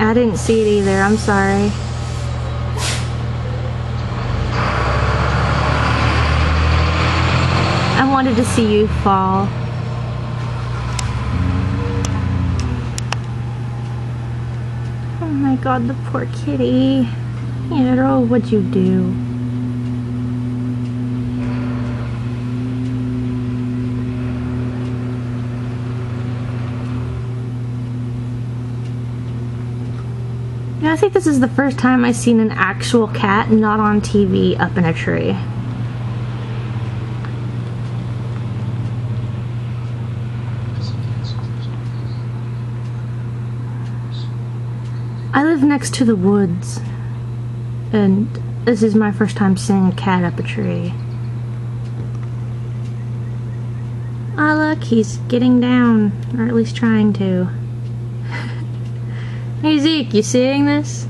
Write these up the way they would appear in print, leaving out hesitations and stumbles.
I didn't see it either, I'm sorry. I wanted to see you fall. Oh my god, the poor kitty. Hiro, what'd you do? Yeah, I think this is the first time I've seen an actual cat not on TV up in a tree. I live next to the woods, and this is my first time seeing a cat up a tree. Ah, look, he's getting down, or at least trying to. Hey Zeke, you seeing this?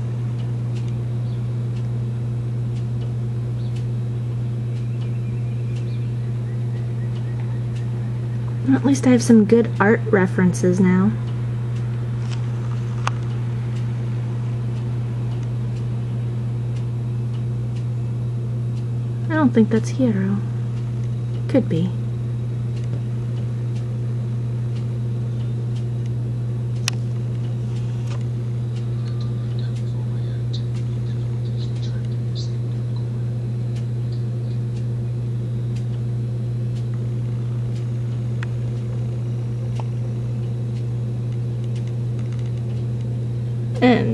Well, at least I have some good art references now. I don't think that's Hiro. Could be. And